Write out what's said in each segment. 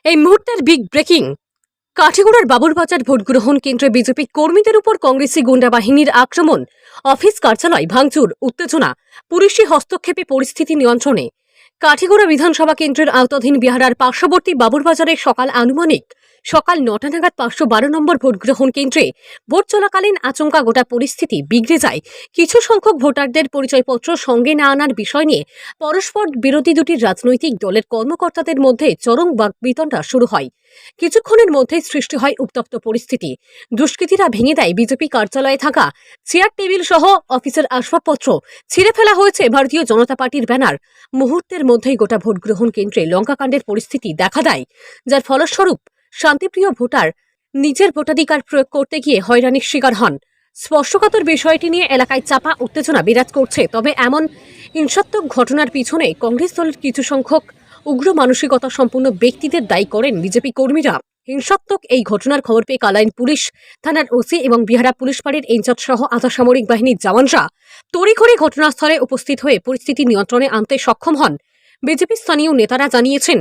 এই মুহূর্তের big breaking. কাঠিগড়ার Baburbazar vote গ্রহণ কেন্দ্রে বিজেপি কর্মীদের উপর কংগ্রেসি গুন্ডা বাহিনীর আক্রমণ, অফিস কার্যালয় ভাঙচুর, উত্তেজনা, পুলিশি হস্তক্ষেপে পরিস্থিতি নিয়ন্ত্রণে। কাঠিগড়া বিধানসভা কেন্দ্রের আওতাধীন বিহারার পার্শ্ববর্তী বাবুরবাজারের সকাল 9টা নাগাদ 512 নম্বর ভোট গ্রহণ কেন্দ্রে ভোট চলাকালীন আচমকা গোটা পরিস্থিতি বিগড়ে যায়। কিছু সংখ্যক ভোটারদের পরিচয়পত্র সঙ্গে না আনার বিষয় নিয়ে পরস্পর বিরোধী দুটি রাজনৈতিক দলের কর্মকর্তাদের মধ্যে চরম বাকবিতণ্ডা শুরু হয়। কিছুক্ষণের মধ্যেই সৃষ্টি হয় উত্তপ্ত পরিস্থিতি। দুষ্কৃতীরা ভেঙে দেয় বিজেপি কার্যালয়ে থাকা চেয়ার টেবিল সহ অফিসের আসবাবপত্র, ছিঁড়ে ফেলা হয়েছে ভারতীয় জনতা পার্টির ব্যানার। মুহূর্তের মধ্যেই গোটা ভোট গ্রহণ কেন্দ্রে লঙ্কাকাণ্ডের পরিস্থিতি দেখা দেয়, যার ফলস্বরূপ শান্তিপ্রিয় ভোটার নিজের ভোটাধিকার প্রয়োগ করতে গিয়ে হয়রানির শিকার হন। স্পর্শকাতর বিষয়টি নিয়ে এলাকায় চাপা উত্তেজনা বিরাজ করছে। তবে এমন হিংসাত্মক ঘটনার পিছনে কংগ্রেস দলের কিছু সংখ্যক উগ্র মানসিকতা সম্পন্ন ব্যক্তিদের দায়ী করেন বিজেপি কর্মীরা। হিংসাত্মক এই ঘটনার খবর পেয়ে কালাইন পুলিশ থানার ওসি এবং বিহারা পুলিশ ফাঁড়ির ইনচার্জ সহ আধা সামরিক বাহিনীর জওয়ানরা তড়িঘড়ি ঘটনাস্থলে উপস্থিত হয়ে পরিস্থিতি নিয়ন্ত্রণে আনতে সক্ষম হন। বিজেপি স্থানীয় নেতারা জানিয়েছেন,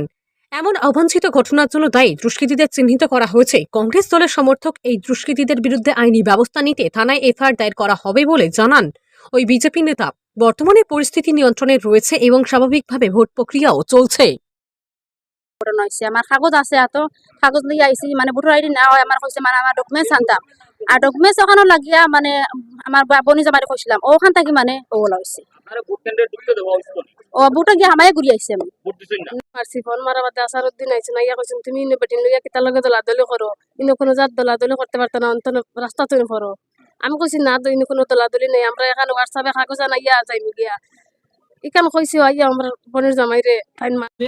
এমন অবাঞ্ছিত ঘটনার জন্য দায়ী দুষ্কৃতীদের চিহ্নিত করা হয়েছে। কংগ্রেস দলের সমর্থক এই দুষ্কৃতীদের বিরুদ্ধে আইনি ব্যবস্থা নিতে থানায় এফআইআর দায়ের করা হবে বলে জানান ওই বিজেপি নেতা। বর্তমানে পরিস্থিতি নিয়ন্ত্রণে রয়েছে এবং স্বাভাবিকভাবে ভোট প্রক্রিয়াও চলছে। আমার কাগজ আছে, এত কাগজ লিয়ে আইসি, মানে ভোটার আইডি না হয় আমার কইছে, মানে আমার ডকুমেন্টস আনতাম, আর ডকুমেন্টস ওখানে লাগিয়া মানে আমার বনি জামাই কইছিলাম, ওখান থেকে মানে ওগুলো হয়েছে। ও বুটা গিয়ে আমায় ঘুরি আইসি। আমি পারছি ফোন মারা বাদে আসারউদ্দিন আইছে না, ইয়া কইছেন তুমি ইনে বেটিন লইয়া কিতা লগে দলাদলি করো, ইনো কোনো জাত দলাদলি করতে পারত না, অন্তন রাস্তা তৈরি করো। আমি কইছি না, ইনো কোনো দলাদলি নেই, আমরা এখানে হোয়াটসঅ্যাপে কাগজ আনাইয়া যাইম গিয়া। ইকান কইছি আইয়া আমরা বনের জামাই রে ফাইন মারবে।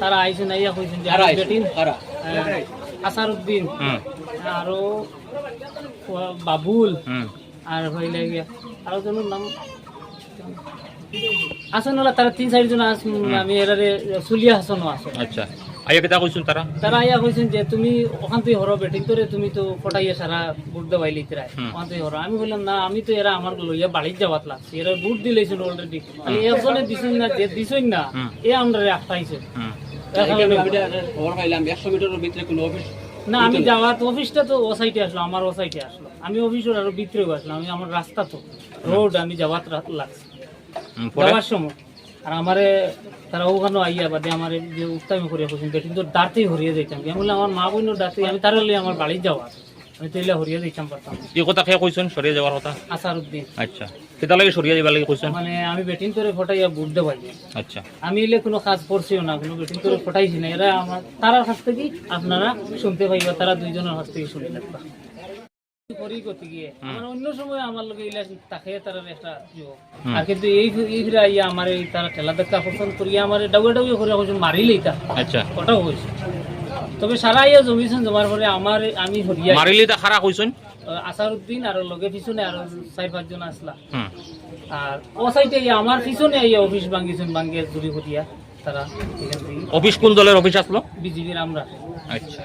তারা আইছেন আইয়া কইছেন যে বেটিন আসারউদ্দিন আর বাবুল আর হইলে গিয়া আর জনের নাম আসন হলো, তারা 3-4 জন আমি এরারে সুলিয়া হাসানও আছে। আচ্ছা, আইয়া কেটা কইছেন তারা আইয়া কইছেন যে তুমি ওখান থেকে হরো বেটিং করে, তুমি তো ফটাইয়া সারা বুট দেওয়াইলি তিরাই ওখান থেকে হরো। আমি বললাম না, আমি তো এরা আমার লইয়া বাড়ির যাওয়াত লাগছে, এরা বুট দিলেছেন অলরেডি, আমি একজনে দিছেন না, যে দিছেন না এ আমরা আটকাইছে না। আমি যাওয়ার অফিসটা তো ও সাইডে আসলো, আমার ও সাইডে আসলো, আমি অফিসের আরো ভিতরে আসলাম, আমি আমার রাস্তা তো রোড, আমি যাওয়ার লাগছে যাওয়ার সময়। আর আমারে তারা ওখানে আইয়া বাদে আমার যে উত্তামি করিয়া করছেন বেটিং তো দাঁড়তেই হরিয়ে যাইতাম, আমি বললাম আমার মা বোনের দাঁড়তে, আমি তারা লই আমার বাড়ি যাওয়ার, আমি তো এলে হরিয়ে যাইতাম পারতাম। এই কথা খেয়ে কইছেন সরিয়ে যাওয়ার কথা আসারউদ্দিন। আচ্ছা, কেটা লাগে সরিয়ে যাবার লাগে কইছেন? মানে আমি বেটিং করে ফটাইয়া বুট দেওয়াই। আচ্ছা, আমি এলে কোনো কাজ করছিও না, কোনো বেটিং করে ফটাইছি না। এরা আমার তারার কাছ থেকে আপনারা শুনতে পাইবা, তারা দুইজনের কাছ থেকে শুনে লাগবা করতে গিয়ে আমার অন্য সময় আমার লোক তাকে তার একটা যুবক। আর কিন্তু এই ইয়া আমার এই তারা ঠেলা দেখা পছন্দ করিয়া আমার ডাউয়ে করে মারিলেই তা। আচ্ছা, ওটাও হয়েছে। তবে সারা ইয়া জমিছেন, জমার পরে আমার আমি হরিয়া মারিলেই তা খারাপ হইছেন। আসারউদ্দিন আর লগে পিছনে আর 4-5 জন আসলা। আর ও সাইডে আমার পিছনে ইয়া অফিস ভাঙ্গিছেন, ভাঙ্গিয়া চুরি করিয়া তারা। অফিস কোন দলের অফিস আসলো? বিজেপির আমরা। আচ্ছা।